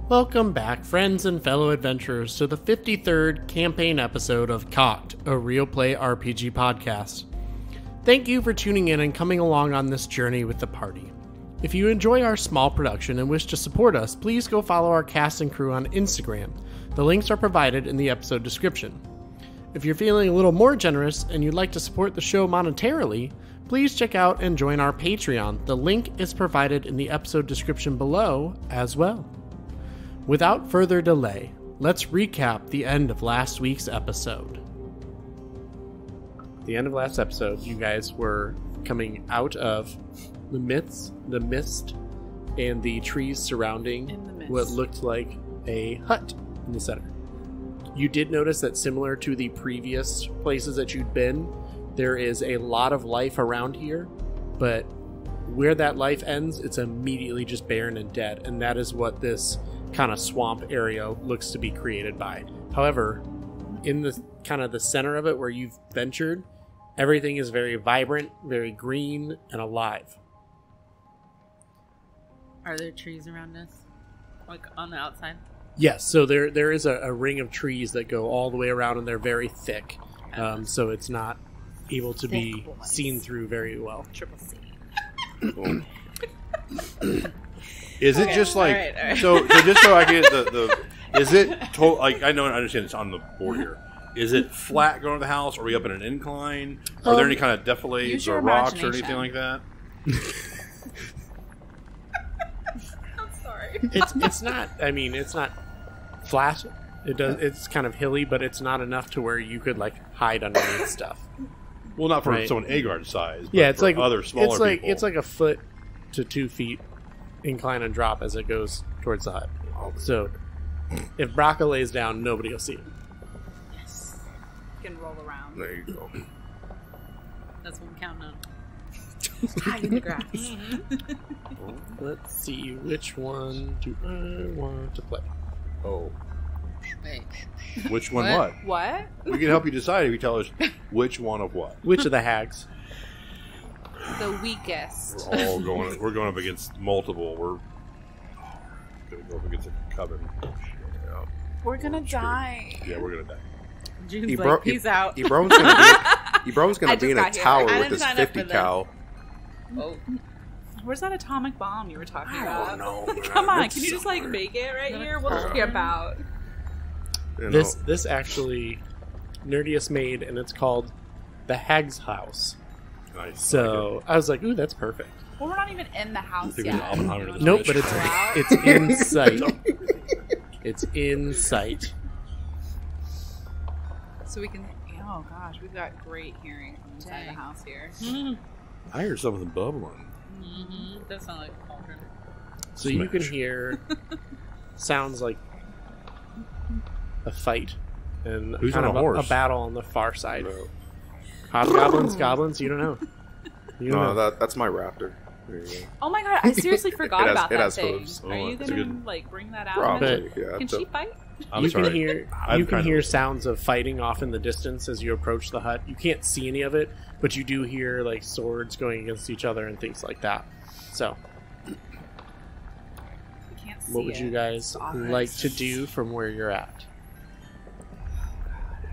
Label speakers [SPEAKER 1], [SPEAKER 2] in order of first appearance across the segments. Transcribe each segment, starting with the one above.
[SPEAKER 1] Welcome back, friends and fellow adventurers, to the 53rd campaign episode of Cocked, a real play RPG podcast. Thank you for tuning in and coming along on this journey with the party. If you enjoy our small production and wish to support us, please go follow our cast and crew on Instagram. The links are provided in the episode description. If you're feeling a little more generous and you'd like to support the show monetarily, please check out and join our Patreon. The link is provided in the episode description below as well. Without further delay, let's recap the end of last week's episode. The end of last episode, you guys were coming out of the mist, and the trees surrounding what looked like a hut in the center. You did notice that similar to the previous places that you'd been, there is a lot of life around here, but where that life ends, it's immediately just barren and dead, and that is what this kind of swamp area looks to be created by. However, in the kind of the center of it where you've ventured, everything is very vibrant, very green, and alive.
[SPEAKER 2] Are there trees around us? Like on the outside?
[SPEAKER 1] Yes, so there is a ring of trees that go all the way around, and they're very thick. So it's not able to be seen through very well.
[SPEAKER 2] Triple C.
[SPEAKER 3] Is it just like all right. So just so I get the is it like I understand it's on the board here. Is it flat going to the house? Are we up in an incline? Are there any kind of defilades or rocks or anything like that?
[SPEAKER 2] I'm sorry.
[SPEAKER 1] It's not. I mean, it's not flat. It's kind of hilly, but it's not enough to where you could like hide underneath stuff.
[SPEAKER 3] Well, not for someone Agard size. But
[SPEAKER 1] yeah, it's like
[SPEAKER 3] other smaller people.
[SPEAKER 1] It's like a foot to 2 feet incline and drop as it goes towards the hut. So if Braca lays down, nobody will see him.
[SPEAKER 2] Yes. You can roll around.
[SPEAKER 3] There you go.
[SPEAKER 2] That's what I'm counting on. Hide in the grass.
[SPEAKER 1] Let's see, which one do I want to play?
[SPEAKER 3] Oh.
[SPEAKER 2] Wait.
[SPEAKER 3] Which one
[SPEAKER 2] What?
[SPEAKER 3] We can help you decide if you tell us which one of what.
[SPEAKER 1] Which of the hags?
[SPEAKER 2] The weakest.
[SPEAKER 3] We're going up against multiple. We're going to go up against a coven. Yeah.
[SPEAKER 2] We're gonna die.
[SPEAKER 3] Yeah, we're going to die.
[SPEAKER 2] June's like, peace out.
[SPEAKER 4] Ebron's gonna be in a tower with his 50 cal.
[SPEAKER 2] Oh. Where's that atomic bomb you were talking about?
[SPEAKER 3] I don't know.
[SPEAKER 2] Come on, can you just like make it right here? We'll just camp out.
[SPEAKER 1] This actually Nerdius made, and it's called the Hag's House.
[SPEAKER 3] Nice.
[SPEAKER 1] So I was like, ooh, that's perfect.
[SPEAKER 2] Well, we're not even in the house yet.
[SPEAKER 1] Nope, but it's in sight. It's in sight.
[SPEAKER 2] So we can. Oh gosh, we've got great hearing from inside the house here.
[SPEAKER 3] I hear something bubbling.
[SPEAKER 2] Mm-hmm. That sounds like a cauldron.
[SPEAKER 1] So you can hear sounds like a fight and
[SPEAKER 3] Who's
[SPEAKER 1] kind
[SPEAKER 3] on
[SPEAKER 1] of
[SPEAKER 3] a horse?
[SPEAKER 1] a battle on the far side. No. Hobgoblins, goblins, you don't know.
[SPEAKER 4] That's my raptor. There you go.
[SPEAKER 2] Oh my god, I seriously forgot about that thing.
[SPEAKER 4] Hooves.
[SPEAKER 2] Are you gonna like bring that out?
[SPEAKER 4] Probably, yeah.
[SPEAKER 2] Can she fight?
[SPEAKER 1] You can hear sounds of fighting off in the distance as you approach the hut. You can't see any of it, but you do hear like swords going against each other and things like that. So, what would you guys like to do from where you're at?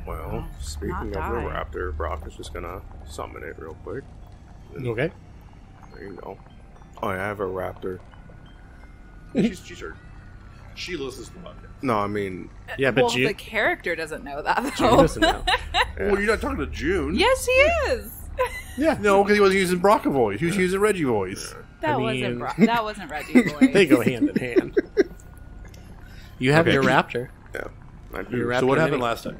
[SPEAKER 4] Well, speaking of the raptor, Brock is just gonna summon it real quick.
[SPEAKER 1] Okay.
[SPEAKER 4] There you go. Oh, yeah, I have a raptor.
[SPEAKER 3] She's heard. She listens to the podcast.
[SPEAKER 4] No, I mean...
[SPEAKER 1] Yeah, but
[SPEAKER 2] June... the character doesn't know that, though.
[SPEAKER 1] June doesn't know.
[SPEAKER 3] Yeah. Well, you're not talking to June.
[SPEAKER 2] Yes, he is!
[SPEAKER 3] Yeah, no, because he wasn't using Braca voice. He was using Reggie voice.
[SPEAKER 2] That wasn't Reggie's voice.
[SPEAKER 1] They go hand in hand. You have your raptor.
[SPEAKER 4] Yeah.
[SPEAKER 3] So what happened last time?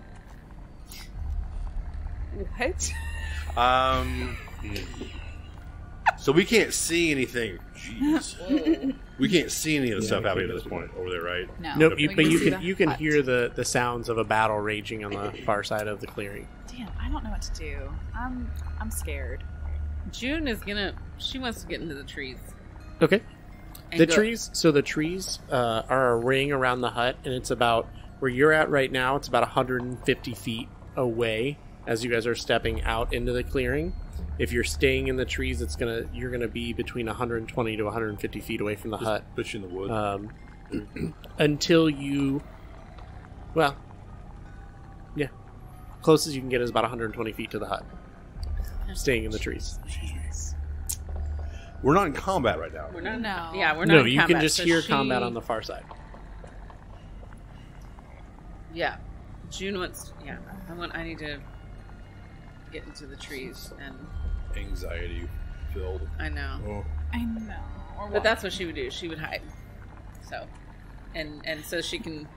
[SPEAKER 2] What?
[SPEAKER 3] So we can't see anything. Jeez. We can't see any of the stuff happening at this point over there, right?
[SPEAKER 2] No.
[SPEAKER 1] Nope. But you can hear the sounds of a battle raging on the far side of the clearing.
[SPEAKER 2] Damn, I don't know what to do. I'm scared.
[SPEAKER 5] June is she wants to get into the trees.
[SPEAKER 1] Okay. The trees are a ring around the hut, and it's about where you're at right now. It's about 150 feet away as you guys are stepping out into the clearing. If you're staying in the trees, you're gonna be between 120 to 150 feet away from the hut.
[SPEAKER 3] Push in the wood.
[SPEAKER 1] until you... Well, yeah. Closest you can get is about 120 feet to the hut. Staying in the trees.
[SPEAKER 3] We're not in combat right now.
[SPEAKER 5] We're not.
[SPEAKER 2] No.
[SPEAKER 5] Yeah, we're not.
[SPEAKER 1] No,
[SPEAKER 5] in
[SPEAKER 1] you
[SPEAKER 5] combat,
[SPEAKER 1] can just
[SPEAKER 5] so
[SPEAKER 1] hear combat on the far side.
[SPEAKER 5] Yeah, June wants. Yeah, I need to get into the trees, and
[SPEAKER 3] Anxiety filled.
[SPEAKER 5] I know.
[SPEAKER 3] Oh.
[SPEAKER 2] I know.
[SPEAKER 5] But that's what she would do. She would hide. So, and so she can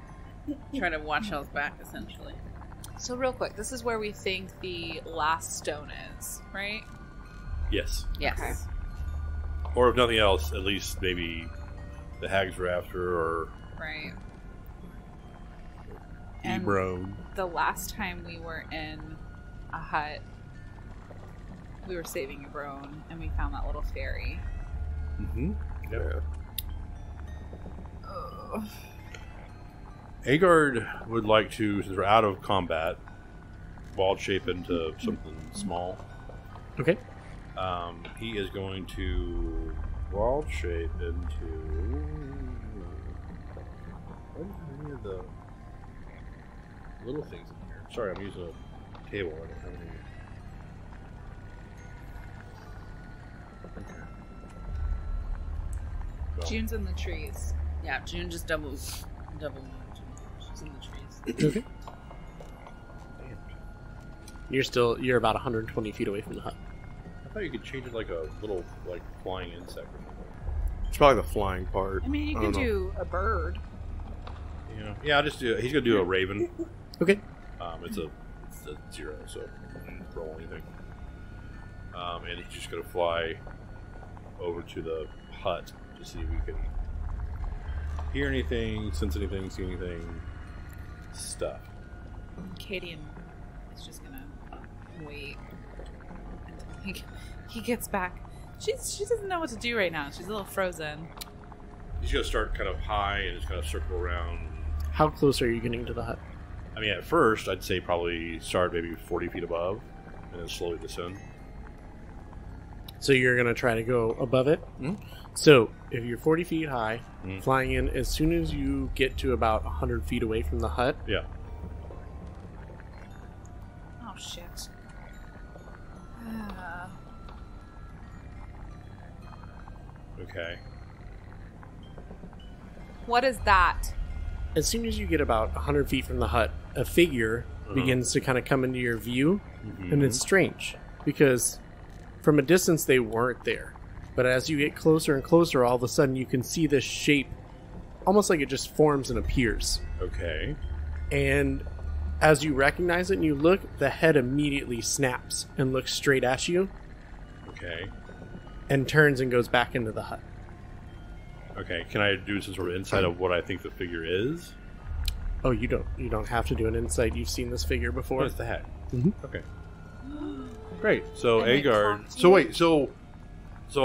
[SPEAKER 5] try to watch Hell's back, essentially.
[SPEAKER 2] So real quick, this is where we think the last stone is, right?
[SPEAKER 3] Yes.
[SPEAKER 5] Yes.
[SPEAKER 2] Okay.
[SPEAKER 3] Or if nothing else, at least maybe the hags were after, or
[SPEAKER 2] Right. And
[SPEAKER 3] Ibron.
[SPEAKER 2] the last time we were in a hut, we were saving Ibron, and we found that little fairy.
[SPEAKER 3] Mm-hmm. Yep.
[SPEAKER 2] Ugh.
[SPEAKER 3] Agard would like to, since we're out of combat, wild shape into something small.
[SPEAKER 1] Okay.
[SPEAKER 3] He is going to wild shape into. What are any of the little things in here? Sorry, I'm using a table. I don't have any. Well,
[SPEAKER 2] June's in the trees.
[SPEAKER 5] Yeah, June just double moved. She's in the trees.
[SPEAKER 1] Okay. You're about 120 feet away from the hut.
[SPEAKER 3] I thought you could change it like a little flying insect or something.
[SPEAKER 4] It's probably the flying part.
[SPEAKER 2] I mean, you
[SPEAKER 4] I
[SPEAKER 2] can
[SPEAKER 4] don't know.
[SPEAKER 2] do a bird.
[SPEAKER 3] Yeah, I'll just do. He's gonna do a raven.
[SPEAKER 1] Okay.
[SPEAKER 3] It's a 0, so I didn't roll anything. And he's just gonna fly over to the hut to see if we can hear anything, sense anything, see anything, stuff.
[SPEAKER 2] Cadian is just gonna wait until he gets back. She doesn't know what to do right now. She's a little frozen.
[SPEAKER 3] He's gonna start kind of high and just kind of circle around.
[SPEAKER 1] How close are you getting to the hut?
[SPEAKER 3] I mean, at first, I'd say probably start maybe 40 feet above, and then slowly descend.
[SPEAKER 1] So you're going to try to go above it?
[SPEAKER 3] Mhm.
[SPEAKER 1] So if you're 40 feet high,
[SPEAKER 3] Mhm.
[SPEAKER 1] flying in, as soon as you get to about 100 feet away from the hut,
[SPEAKER 3] Yeah.
[SPEAKER 2] Oh shit.
[SPEAKER 3] Okay.
[SPEAKER 2] What is that?
[SPEAKER 1] as soon as you get about 100 feet from the hut, a figure begins to kind of come into your view, and it's strange, because from a distance they weren't there. But as you get closer and closer, all of a sudden you can see this shape, almost like it just forms and appears.
[SPEAKER 3] Okay.
[SPEAKER 1] And as you recognize it and you look, the head immediately snaps and looks straight at you.
[SPEAKER 3] Okay.
[SPEAKER 1] And turns and goes back into the hut.
[SPEAKER 3] Okay. Can I do some sort of insight of what I think the figure is?
[SPEAKER 1] Oh, you don't have to do an insight. You've seen this figure before.
[SPEAKER 3] What is the head?
[SPEAKER 1] Mhm.
[SPEAKER 3] Okay. Great. So
[SPEAKER 2] And they
[SPEAKER 3] Agard.
[SPEAKER 2] talk to
[SPEAKER 3] So
[SPEAKER 2] you?
[SPEAKER 3] wait. So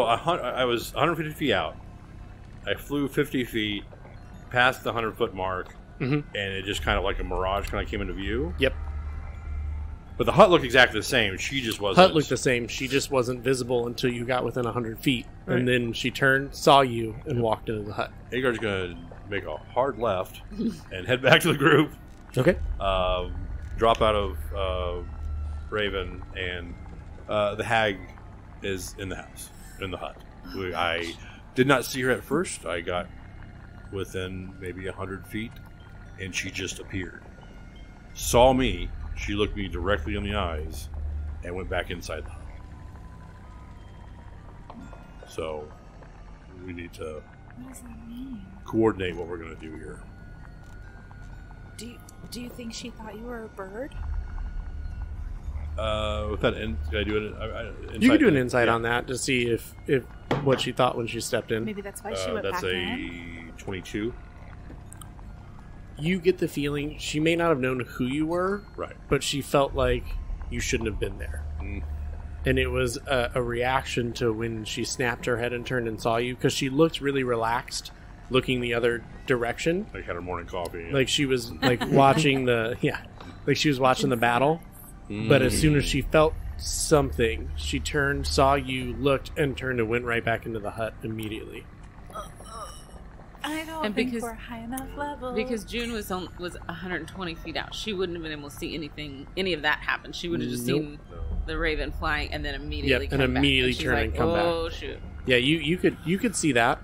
[SPEAKER 3] I was 150 feet out. I flew 50 feet past the 100-foot mark,
[SPEAKER 1] Mhm.
[SPEAKER 3] and it just kind of like a mirage kind of came into view.
[SPEAKER 1] Yep.
[SPEAKER 3] But the hut looked exactly the same. She just wasn't.
[SPEAKER 1] Hut looked the same. She just wasn't visible until you got within 100 feet.
[SPEAKER 3] Right.
[SPEAKER 1] And then she turned, saw you, and walked into the hut.
[SPEAKER 3] Agard's gonna make a hard left and head back to the group.
[SPEAKER 1] Okay.
[SPEAKER 3] Drop out of Raven, and the hag is in the house, in the hut. I did not see her at first. I got within maybe 100 feet, and she just appeared. Saw me. She looked me directly in the eyes and went back inside the hut. So we need to
[SPEAKER 2] What does that mean?
[SPEAKER 3] coordinate what we're going to do here.
[SPEAKER 2] Do you think she thought you were a bird?
[SPEAKER 3] With that, can I do it?
[SPEAKER 1] You can do an insight on that to see if what she thought when she stepped in.
[SPEAKER 2] Maybe that's why she went
[SPEAKER 3] That's
[SPEAKER 2] back in.
[SPEAKER 3] a 22.
[SPEAKER 1] You get the feeling she may not have known who you were,
[SPEAKER 3] Right.
[SPEAKER 1] but she felt like you shouldn't have been there.
[SPEAKER 3] Mm.
[SPEAKER 1] And it was a reaction to when she snapped her head and turned and saw you, because she looked really relaxed, looking the other direction.
[SPEAKER 3] Like had her morning coffee.
[SPEAKER 1] Like she was like watching like she was watching the battle. But as soon as she felt something, she turned, saw you, looked, and turned and went right back into the hut immediately.
[SPEAKER 2] I don't
[SPEAKER 5] And
[SPEAKER 2] think
[SPEAKER 5] because-
[SPEAKER 2] we're high enough level.
[SPEAKER 5] Because June was 120 feet out. She wouldn't have been able to see any of that happen. She would have just seen the raven flying and then immediately come
[SPEAKER 1] and
[SPEAKER 5] back.
[SPEAKER 1] immediately
[SPEAKER 5] she's
[SPEAKER 1] turn
[SPEAKER 5] like,
[SPEAKER 1] and come back.
[SPEAKER 5] Oh shoot!
[SPEAKER 1] Yeah, you could see that.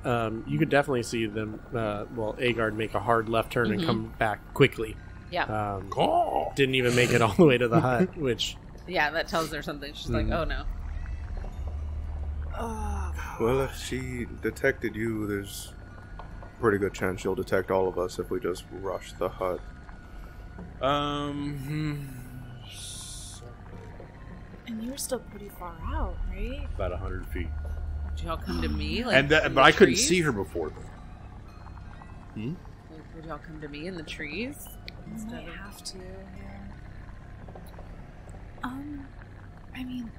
[SPEAKER 1] You could definitely see them. Agard make a hard left turn and come back quickly.
[SPEAKER 5] Yeah,
[SPEAKER 1] Didn't even make it all the way to the hut, which
[SPEAKER 5] yeah, that tells her something. She's like, oh no.
[SPEAKER 4] Well, if she detected you, there's a pretty good chance she'll detect all of us if we just rush the hut.
[SPEAKER 2] And you were still pretty far out, right?
[SPEAKER 3] About 100 feet.
[SPEAKER 5] Did y'all come to me? Like,
[SPEAKER 3] And
[SPEAKER 5] in
[SPEAKER 3] but
[SPEAKER 5] the
[SPEAKER 3] I couldn't
[SPEAKER 5] trees?
[SPEAKER 3] see her before then.
[SPEAKER 5] Would y'all come to me in the trees?
[SPEAKER 2] You might have to, yeah. I mean,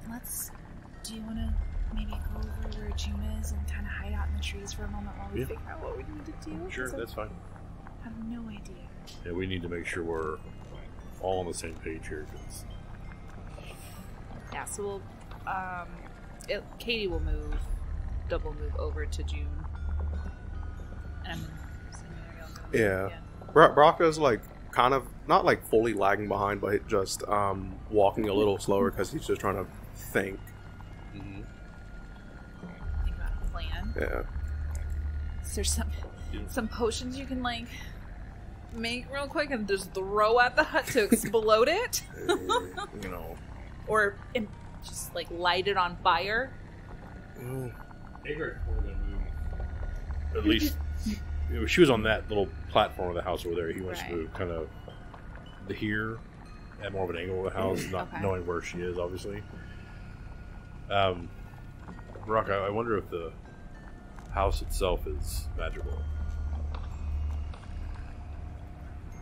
[SPEAKER 2] do you want to maybe go over where June is and kind of hide out in the trees for a moment while we figure out what we need to do?
[SPEAKER 3] Sure,
[SPEAKER 2] 'Cause
[SPEAKER 3] that's fine.
[SPEAKER 2] I have no idea.
[SPEAKER 3] Yeah, we need to make sure we're all on the same page here. 'Cause
[SPEAKER 2] Yeah, so we'll, Katie will double move over to June. And
[SPEAKER 4] Yeah. Brocca's like kind of not like fully lagging behind, but just walking a little slower because he's just trying to think.
[SPEAKER 2] think about a plan.
[SPEAKER 4] Yeah.
[SPEAKER 2] Is there some potions you can like make real quick and just throw at the hut to explode it?
[SPEAKER 3] you know,
[SPEAKER 2] Or just like light it on fire?
[SPEAKER 3] Agard's probably gonna move. At least, she was on that little platform of the house over there. He wants to move kind of to here, at more of an angle of the house, not knowing where she is, obviously. Brock, I wonder if the house itself is magical.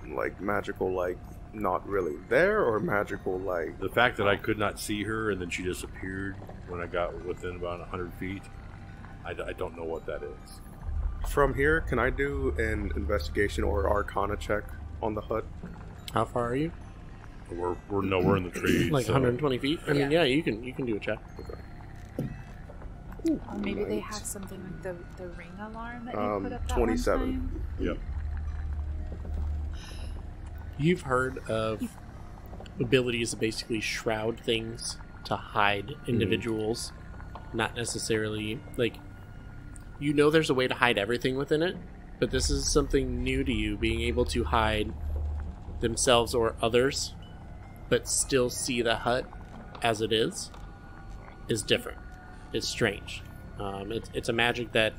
[SPEAKER 4] Like magical, like not really there, or magical, like
[SPEAKER 3] The fact that I could not see her and then she disappeared when I got within about 100 feet, I don't know what that is.
[SPEAKER 4] from here. Can I do an investigation or Arcana check on the hut?
[SPEAKER 1] how far are you?
[SPEAKER 3] We're in the trees.
[SPEAKER 1] Like
[SPEAKER 3] so
[SPEAKER 1] 120 feet. I mean,
[SPEAKER 5] Yeah.
[SPEAKER 1] you can do a check.
[SPEAKER 2] Or maybe they have something like the ring alarm that you put up that
[SPEAKER 4] 27.
[SPEAKER 2] one time?
[SPEAKER 3] Yep.
[SPEAKER 1] You've heard of abilities to basically shroud things to hide individuals, not necessarily like there's a way to hide everything within it, but this is something new to you, being able to hide themselves or others but still see the hut as it is different. It's strange. It's a magic that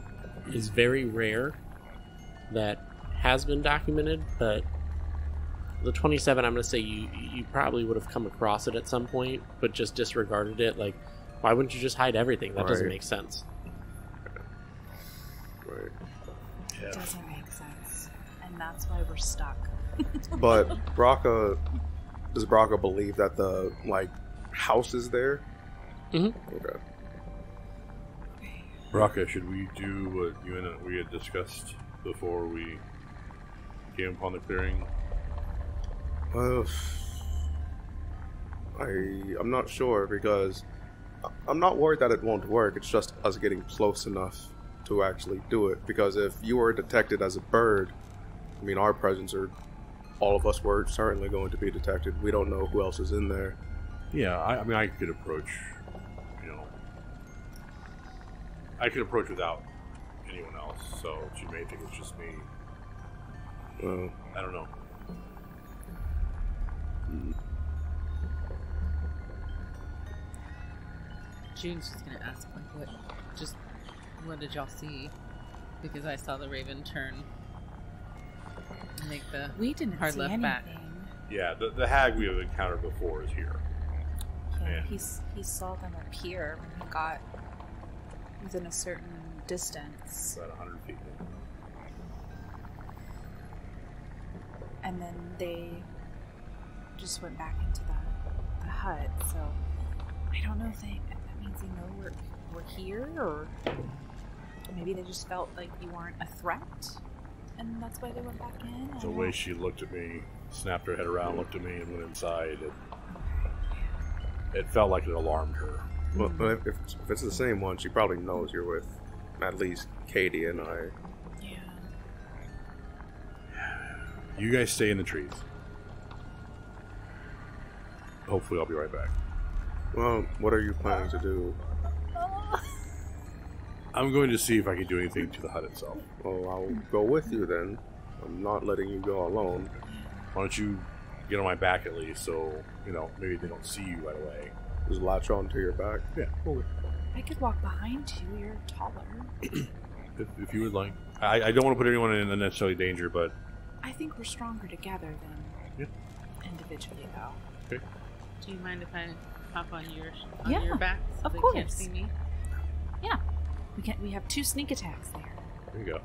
[SPEAKER 1] is very rare, that has been documented, but the 27, I'm going to say you probably would have come across it at some point, but just disregarded it. Like, why wouldn't you just hide everything? That doesn't make sense.
[SPEAKER 4] Right.
[SPEAKER 2] It doesn't make sense. And that's why we're stuck.
[SPEAKER 4] But does Brocca believe that the house is there?
[SPEAKER 1] Mm-hmm.
[SPEAKER 4] Okay.
[SPEAKER 3] Brocca, should we do what you and we had discussed before we came upon the clearing?
[SPEAKER 4] Well, I'm not sure, because I'm not worried that it won't work. It's just us getting close enough to actually do it. Because if you were detected as a bird, I mean, our presence, or all of us were certainly going to be detected. We don't know who else is in there.
[SPEAKER 3] Yeah, I mean, I could approach, I could approach without anyone else, so she may think it's just me. I don't know.
[SPEAKER 5] June's just gonna ask, like, what did y'all see? Because I saw the raven turn and make the
[SPEAKER 2] We didn't
[SPEAKER 5] hard
[SPEAKER 2] see
[SPEAKER 5] left
[SPEAKER 2] anything.
[SPEAKER 5] back.
[SPEAKER 3] Yeah, the hag we have encountered before is here.
[SPEAKER 2] Yeah,
[SPEAKER 3] Yeah.
[SPEAKER 2] he saw them appear when he got within a certain distance.
[SPEAKER 3] About 100 feet.
[SPEAKER 2] And then they just went back into the hut. So I don't know if that means they know we're here, or maybe they just felt like you weren't a threat, and that's why they went back in. I
[SPEAKER 3] The
[SPEAKER 2] don't
[SPEAKER 3] way
[SPEAKER 2] know.
[SPEAKER 3] she looked at me, snapped her head around, looked at me, and went inside, it felt like it alarmed her.
[SPEAKER 4] Well, if it's the same one, she probably knows you're with at least Katie and I.
[SPEAKER 2] Yeah.
[SPEAKER 3] You guys stay in the trees. Hopefully I'll be right back.
[SPEAKER 4] Well, what are you planning to do?
[SPEAKER 3] I'm going to see if I can do anything to the hut itself.
[SPEAKER 4] Well, I'll go with you then. I'm not letting you go alone.
[SPEAKER 3] Why don't you get on my back at least, so, maybe they don't see you right away.
[SPEAKER 4] Just latch onto your back.
[SPEAKER 3] Yeah, well,
[SPEAKER 2] I could walk behind you. You're taller.
[SPEAKER 3] if you would like. I don't want to put anyone in unnecessarily danger, but...
[SPEAKER 2] I think we're stronger together than individually, though.
[SPEAKER 3] Okay.
[SPEAKER 5] Do you mind if I hop on your back so
[SPEAKER 2] of
[SPEAKER 5] they
[SPEAKER 2] course.
[SPEAKER 5] can't see me?
[SPEAKER 2] Yeah. We have 2 sneak attacks there.
[SPEAKER 3] There you go.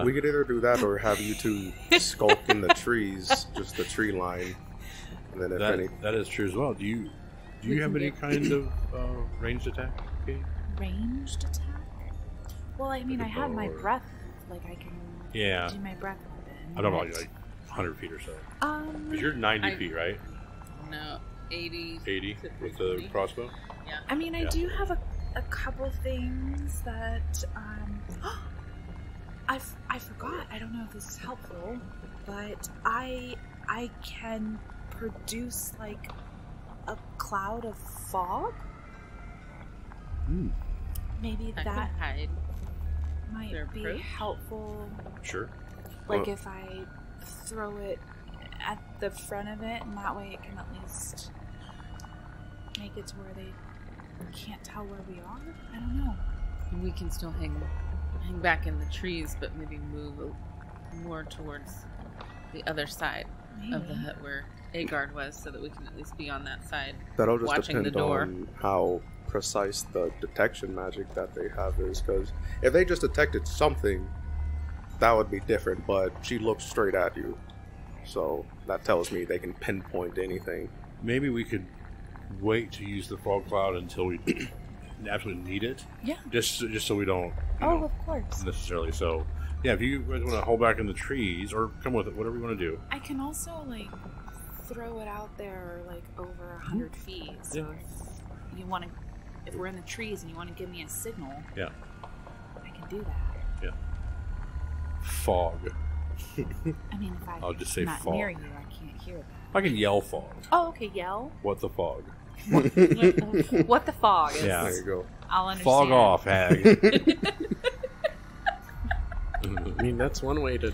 [SPEAKER 4] We could either do that or have you two skulk in the trees, just the tree line. And then
[SPEAKER 3] that is true as well. Do you have any kind of ranged attack? Okay.
[SPEAKER 2] Ranged attack? Well, I mean, I have my breath. Like, I can do my breath weapon.
[SPEAKER 3] I don't know, like 100 feet or so. Because you're 90 feet, right?
[SPEAKER 5] No, 80.
[SPEAKER 3] 80 with the crossbow?
[SPEAKER 5] Yeah.
[SPEAKER 2] I mean, I do have a couple things that I forgot. I don't know if this is helpful, but I can produce like a cloud of fog. Maybe
[SPEAKER 5] I
[SPEAKER 2] that
[SPEAKER 5] could hide.
[SPEAKER 2] might
[SPEAKER 5] their
[SPEAKER 2] be
[SPEAKER 5] approach.
[SPEAKER 2] helpful.
[SPEAKER 3] Sure.
[SPEAKER 2] Like if I throw it at the front of it, and that way it can at least make it to where they can't tell where we are. I don't know.
[SPEAKER 5] And we can still hang back in the trees, but maybe move more towards the other side of the hut where Agard was, so that we can at least be on that side.
[SPEAKER 4] That'll just
[SPEAKER 5] watching
[SPEAKER 4] depend
[SPEAKER 5] the door.
[SPEAKER 4] on how precise the detection magic that they have is. Because if they just detected something, that would be different. But she looks straight at you, so that tells me they can pinpoint anything.
[SPEAKER 3] Maybe we could wait to use the fog cloud until we absolutely need it.
[SPEAKER 2] Yeah.
[SPEAKER 3] Just so we don't.
[SPEAKER 2] Of course.
[SPEAKER 3] Necessarily. So, yeah. If you guys want to hold back in the trees or come with it, whatever you want to do.
[SPEAKER 2] I can also like throw it out there like over 100 feet. So if you want to, if we're in the trees and you want to give me a signal, I can do that.
[SPEAKER 3] Yeah. Fog.
[SPEAKER 2] I mean, if
[SPEAKER 3] I'll just say
[SPEAKER 2] not
[SPEAKER 3] fog.
[SPEAKER 2] near you, I can't hear that.
[SPEAKER 3] I can yell fog.
[SPEAKER 2] Oh, okay. Yell.
[SPEAKER 3] What the fog?
[SPEAKER 2] What the fog is.
[SPEAKER 3] Yeah.
[SPEAKER 4] There you go.
[SPEAKER 2] I'll understand.
[SPEAKER 3] Fog off, hag.
[SPEAKER 1] I mean, that's one way to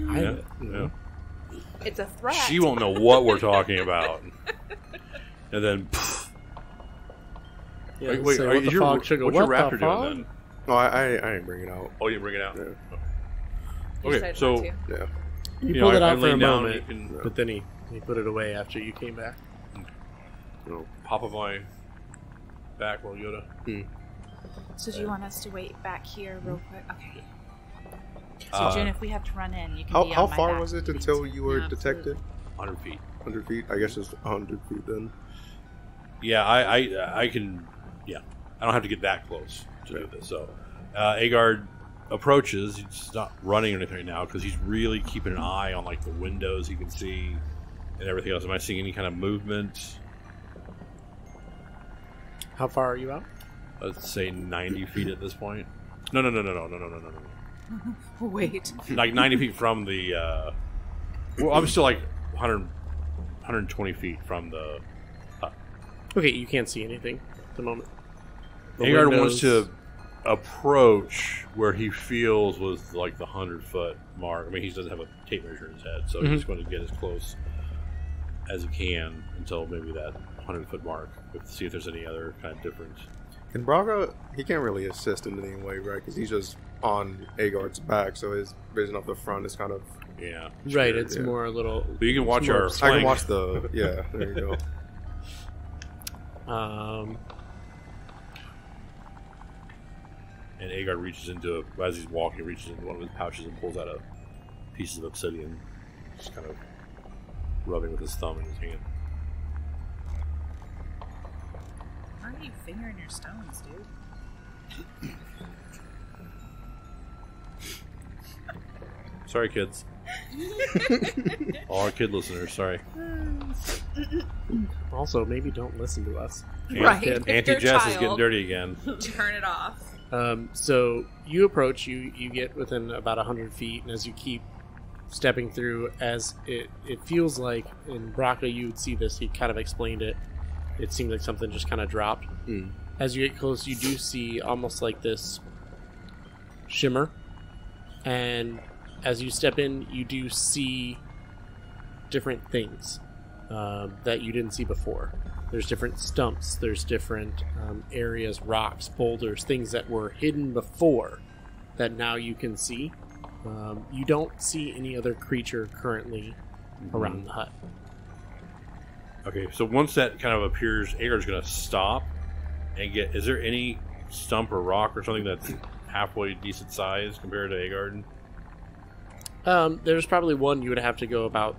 [SPEAKER 1] hide it.
[SPEAKER 3] Yeah.
[SPEAKER 2] It's a threat.
[SPEAKER 3] She won't know what we're talking about. And then.
[SPEAKER 1] Yeah,
[SPEAKER 3] wait,
[SPEAKER 1] so
[SPEAKER 3] is
[SPEAKER 1] what the
[SPEAKER 3] your,
[SPEAKER 1] fog should go,
[SPEAKER 3] what's your
[SPEAKER 1] what the
[SPEAKER 3] raptor
[SPEAKER 1] fog?
[SPEAKER 3] doing then?
[SPEAKER 4] No, I ain't bringing it out.
[SPEAKER 3] Oh, you bring it out?
[SPEAKER 4] Yeah.
[SPEAKER 2] You
[SPEAKER 3] Okay,
[SPEAKER 2] said
[SPEAKER 3] so
[SPEAKER 2] not to.
[SPEAKER 4] Yeah.
[SPEAKER 1] He pulled it out for a
[SPEAKER 3] lean down,
[SPEAKER 1] moment,
[SPEAKER 3] you can
[SPEAKER 1] but then he put it away after you came back.
[SPEAKER 3] pop of my back while Yoda.
[SPEAKER 2] So do you want us to wait back here real quick? Okay. So June, if we have to run in, you can be
[SPEAKER 4] How
[SPEAKER 2] on my
[SPEAKER 4] far
[SPEAKER 2] back.
[SPEAKER 4] was it until you were detected?
[SPEAKER 3] 100 feet.
[SPEAKER 4] 100 feet? I guess it's 100 feet then.
[SPEAKER 3] Yeah, I can. Yeah, I don't have to get that close to do this. So, Agard approaches. He's not running or anything right now because he's really keeping an eye on like the windows he can see and everything else. Am I seeing any kind of movement?
[SPEAKER 1] How far are you out?
[SPEAKER 3] Let's say 90 feet at this point. No.
[SPEAKER 2] Wait.
[SPEAKER 3] Like 90 feet from the. Well, I'm still like 120 feet from the hut.
[SPEAKER 1] Okay, you can't see anything at the moment. The
[SPEAKER 3] Agard
[SPEAKER 1] windows-
[SPEAKER 3] wants to approach where he feels was like the 100-foot mark. I mean, he doesn't have a tape measure in his head, so he's going to get as close as he can until maybe that 100-foot mark. See if there's any other kind of difference.
[SPEAKER 4] And Braga, he can't really assist in any way, right? Because he's just on Agard's back, so his vision of the front is kind of...
[SPEAKER 3] Yeah.
[SPEAKER 1] Right, it's
[SPEAKER 4] yeah.
[SPEAKER 1] more a little...
[SPEAKER 3] But you can watch our
[SPEAKER 4] I
[SPEAKER 3] flank.
[SPEAKER 4] can watch the... Yeah, there you go.
[SPEAKER 3] And Agard reaches into, as he's walking, reaches into one of his pouches and pulls out a piece of obsidian, just kind of rubbing with his thumb in his hand.
[SPEAKER 2] Why are you fingering your stones, dude?
[SPEAKER 3] Sorry, kids. All our kid listeners, sorry.
[SPEAKER 1] Also, maybe don't listen to us.
[SPEAKER 2] Right.
[SPEAKER 3] Auntie
[SPEAKER 2] Your
[SPEAKER 3] Jess is
[SPEAKER 2] child.
[SPEAKER 3] getting dirty again.
[SPEAKER 2] Turn it off.
[SPEAKER 1] So you approach, you get within about 100 feet, and as you keep stepping through as it feels like, in Braca you would see this, he kind of explained it. It seemed like something just kind of dropped. As you get close, you do see almost like this shimmer. And as you step in, you do see different things that you didn't see before. There's different stumps, there's different areas, rocks, boulders, things that were hidden before that now you can see. You don't see any other creature currently around the hut.
[SPEAKER 3] Okay, so once that kind of appears, Agar's going to stop and get... Is there any stump or rock or something that's halfway decent size compared to Agar?
[SPEAKER 1] There's probably one you would have to go about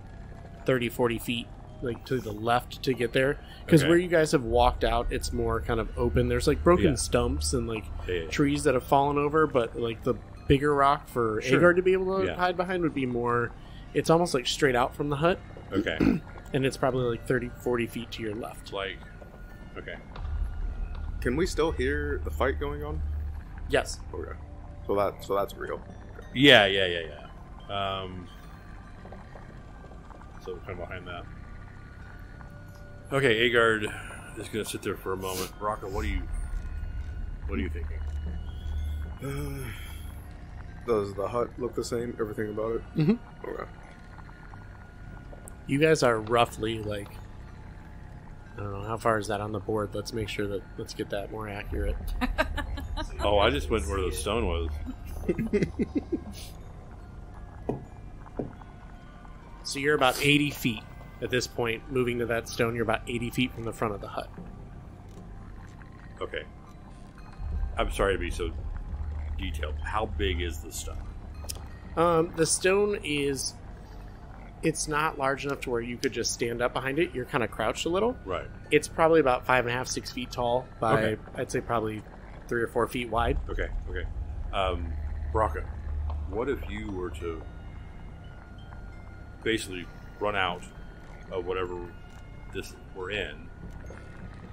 [SPEAKER 1] 30, 40 feet like to the left to get there. Because where you guys have walked out, it's more kind of open. There's like broken stumps and like trees that have fallen over, but like the bigger rock for Agar to be able to hide behind would be more... It's almost like straight out from the hut.
[SPEAKER 3] Okay.
[SPEAKER 1] And it's probably like 30, 40 feet to your left.
[SPEAKER 3] Like, okay.
[SPEAKER 4] Can we still hear the fight going on?
[SPEAKER 1] Yes.
[SPEAKER 4] Okay. So that's real. Okay.
[SPEAKER 3] Yeah. So kind of behind that. Okay, Agar is going to sit there for a moment. Rocco, what are you thinking?
[SPEAKER 4] Does the hut look the same? Everything about it?
[SPEAKER 1] Mm-hmm.
[SPEAKER 4] Okay.
[SPEAKER 1] You guys are roughly like, I don't know, how far is that on the board? Let's make sure that, let's get that more accurate.
[SPEAKER 3] Oh, I just went where the stone was.
[SPEAKER 1] So you're about 80 feet at this point. Moving to that stone, you're about 80 feet from the front of the hut.
[SPEAKER 3] Okay. I'm sorry to be so detailed. How big is the stone?
[SPEAKER 1] The stone is... It's not large enough to where you could just stand up behind it. You're kind of crouched a little.
[SPEAKER 3] Right.
[SPEAKER 1] It's probably about 5.5, 6 feet tall by, I'd say probably 3 or 4 feet wide.
[SPEAKER 3] Okay. Braca, what if you were to basically run out of whatever this we're in,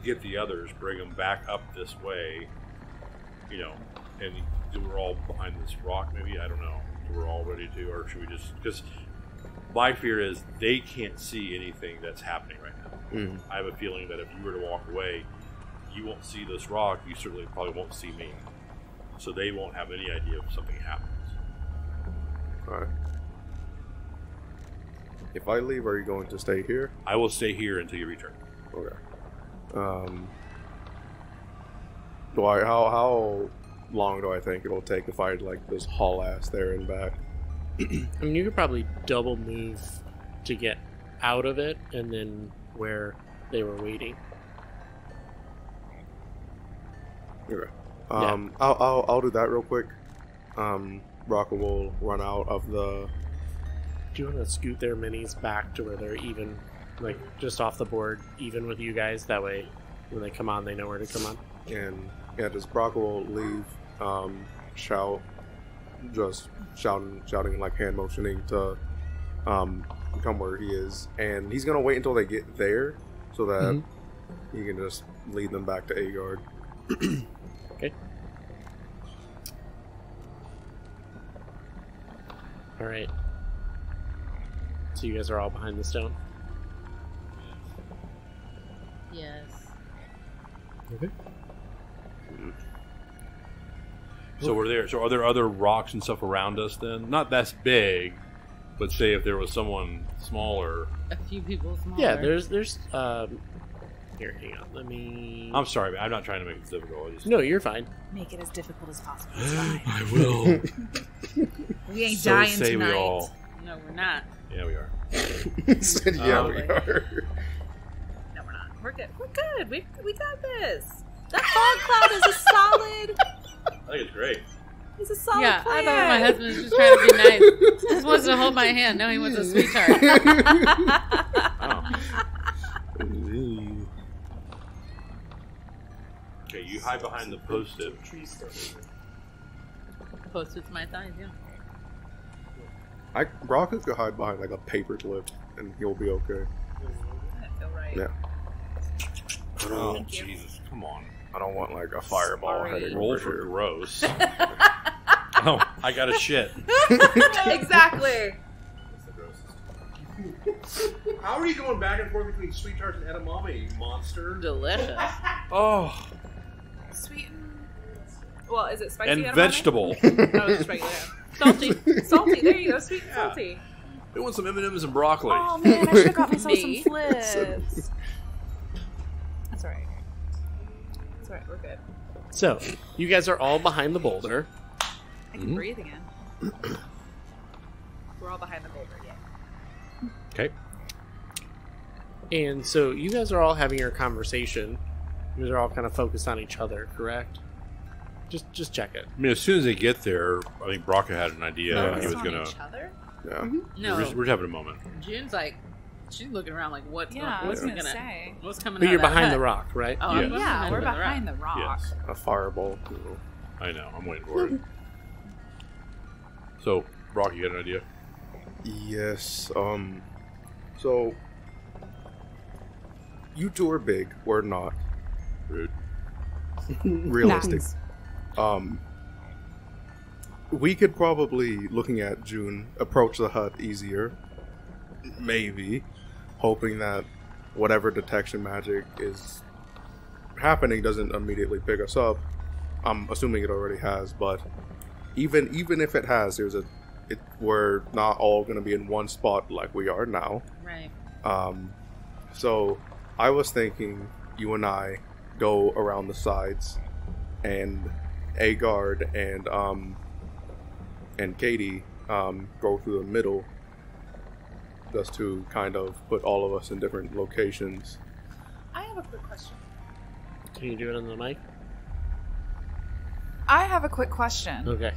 [SPEAKER 3] get the others, bring them back up this way, and we're all behind this rock maybe? I don't know. We're all ready to, or should we just... Because my fear is they can't see anything that's happening right now. I have a feeling that if you were to walk away, you won't see this rock. You certainly probably won't see me. So they won't have any idea if something happens.
[SPEAKER 4] Alright. If I leave, are you going to stay here?
[SPEAKER 3] I will stay here until you return.
[SPEAKER 4] Okay. How long do I think it'll take if I like just haul ass there and back?
[SPEAKER 1] I mean, you could probably double move to get out of it, and then where they were waiting.
[SPEAKER 4] Okay. I'll do that real quick. Rocco will run out of the...
[SPEAKER 1] Do you want to scoot their minis back to where they're even, like, just off the board, even with you guys? That way, when they come on, they know where to come on.
[SPEAKER 4] And, yeah, does Rocco will leave, shouting, like, hand motioning to come where he is. And he's going to wait until they get there so that he can just lead them back to Agar.
[SPEAKER 1] Okay. Alright. So you guys are all behind the stone?
[SPEAKER 5] Yes.
[SPEAKER 1] Okay.
[SPEAKER 3] So we're there. So are there other rocks and stuff around us then? Not that big, but say if there was someone smaller.
[SPEAKER 5] A few people smaller.
[SPEAKER 1] Yeah, there's here, hang on, let me...
[SPEAKER 3] I'm sorry, I'm not trying to make it difficult.
[SPEAKER 1] No, you're fine.
[SPEAKER 2] Make it as difficult as possible. It's fine.
[SPEAKER 3] I will.
[SPEAKER 2] We ain't
[SPEAKER 3] So
[SPEAKER 2] dying
[SPEAKER 3] say
[SPEAKER 2] tonight.
[SPEAKER 3] we all.
[SPEAKER 5] No, we're not.
[SPEAKER 3] Yeah, we are.
[SPEAKER 4] Yeah, we are.
[SPEAKER 2] No, we're not. We're good. We're good. We got this. That fog cloud is a solid.
[SPEAKER 3] I think it's great.
[SPEAKER 2] It's a solid
[SPEAKER 5] Yeah,
[SPEAKER 2] plan.
[SPEAKER 5] I thought my husband was just trying to be nice. He just wants to hold my hand. No, he wants a sweetheart.
[SPEAKER 3] Oh. Okay, you hide behind the post-it.
[SPEAKER 5] Post-its my thighs, yeah.
[SPEAKER 4] Rocco could hide behind like a paper clip and he'll be okay.
[SPEAKER 2] I feel right.
[SPEAKER 4] Yeah.
[SPEAKER 3] Oh,
[SPEAKER 2] Thank you.
[SPEAKER 3] Jesus, come on.
[SPEAKER 4] I don't want like a fireball
[SPEAKER 2] Sorry.
[SPEAKER 4] heading
[SPEAKER 3] Roll
[SPEAKER 4] over
[SPEAKER 3] for
[SPEAKER 4] here.
[SPEAKER 3] gross. Oh, I got a shit.
[SPEAKER 2] Exactly.
[SPEAKER 3] How are you going back and forth between sweet tarts and edamame, you monster?
[SPEAKER 5] Delicious.
[SPEAKER 3] Oh.
[SPEAKER 2] Sweet and... Well, is it spicy?
[SPEAKER 3] And
[SPEAKER 2] edamame?
[SPEAKER 3] vegetable.
[SPEAKER 2] No, it's just regular.
[SPEAKER 5] Salty.
[SPEAKER 2] Salty. There you go. Sweet and
[SPEAKER 3] Yeah.
[SPEAKER 2] salty.
[SPEAKER 3] We want some M&Ms and broccoli.
[SPEAKER 2] Oh man, I should have got myself some
[SPEAKER 5] Me.
[SPEAKER 2] flips. That's alright. That's alright. We're good.
[SPEAKER 1] So, you guys are all behind the boulder.
[SPEAKER 2] I can breathe again. We're all behind the boulder. Yeah.
[SPEAKER 3] Okay.
[SPEAKER 1] And so, you guys are all having your conversation. You guys are all kind of focused on each other, correct? Just check it.
[SPEAKER 3] I mean, as soon as they get there, I think Braca had an idea. He was
[SPEAKER 2] on
[SPEAKER 3] gonna.
[SPEAKER 2] each other?
[SPEAKER 4] Yeah.
[SPEAKER 5] No.
[SPEAKER 3] We're just having a moment.
[SPEAKER 5] June's like, she's looking around like, what's
[SPEAKER 2] Yeah, I was
[SPEAKER 5] going
[SPEAKER 2] gonna say.
[SPEAKER 5] What's coming
[SPEAKER 1] But
[SPEAKER 5] out
[SPEAKER 1] you're
[SPEAKER 5] of that
[SPEAKER 1] behind
[SPEAKER 5] hut?
[SPEAKER 1] the rock, right?
[SPEAKER 5] Oh,
[SPEAKER 3] Yeah.
[SPEAKER 5] I'm
[SPEAKER 2] Yeah, we're
[SPEAKER 5] the rock.
[SPEAKER 2] behind the rock.
[SPEAKER 3] Yes.
[SPEAKER 4] A fireball.
[SPEAKER 3] I know. I'm waiting for it. So, Brock, you got an idea?
[SPEAKER 4] Yes. So you two are big. We're not.
[SPEAKER 3] Rude.
[SPEAKER 4] Realistic.
[SPEAKER 2] Nice.
[SPEAKER 4] We could probably, looking at June, approach the hut easier. Maybe. Hoping that whatever detection magic is happening doesn't immediately pick us up. I'm assuming it already has, but even if it has, we're not all going to be in one spot like we are now.
[SPEAKER 5] Right.
[SPEAKER 4] So I was thinking you and I go around the sides, and Agard and Katie go through the middle, just to kind of put all of us in different locations.
[SPEAKER 2] I have a quick question.
[SPEAKER 1] Can you do it on the mic?
[SPEAKER 2] I have a quick question.
[SPEAKER 1] Okay.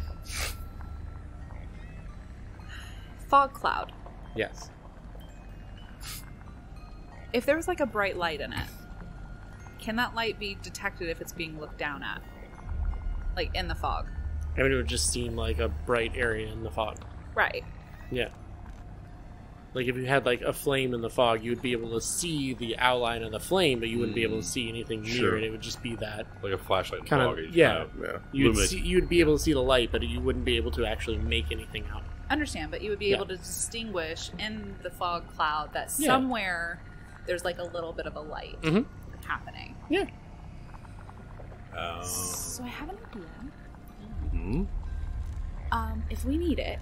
[SPEAKER 2] Fog cloud.
[SPEAKER 1] Yes.
[SPEAKER 2] If there was like a bright light in it, can that light be detected if it's being looked down at? Like in the fog?
[SPEAKER 1] I mean, it would just seem like a bright area in the fog.
[SPEAKER 2] Right.
[SPEAKER 1] Yeah. Like if you had like a flame in the fog, you would be able to see the outline of the flame, but you wouldn't be able to see anything near
[SPEAKER 3] Sure.
[SPEAKER 1] it. It would just be that
[SPEAKER 3] Like a flashlight in
[SPEAKER 1] kind
[SPEAKER 3] fog.
[SPEAKER 1] of,
[SPEAKER 3] you
[SPEAKER 1] yeah.
[SPEAKER 4] Yeah.
[SPEAKER 1] You'd be able to see the light, but you wouldn't be able to actually make anything out.
[SPEAKER 2] Understand, but you would be
[SPEAKER 1] Yeah.
[SPEAKER 2] able to distinguish in the fog cloud that
[SPEAKER 1] Yeah.
[SPEAKER 2] somewhere there's like a little bit of a light
[SPEAKER 1] Mhm.
[SPEAKER 2] happening.
[SPEAKER 1] Yeah.
[SPEAKER 2] So I have an idea.
[SPEAKER 3] Hmm?
[SPEAKER 2] If we need it,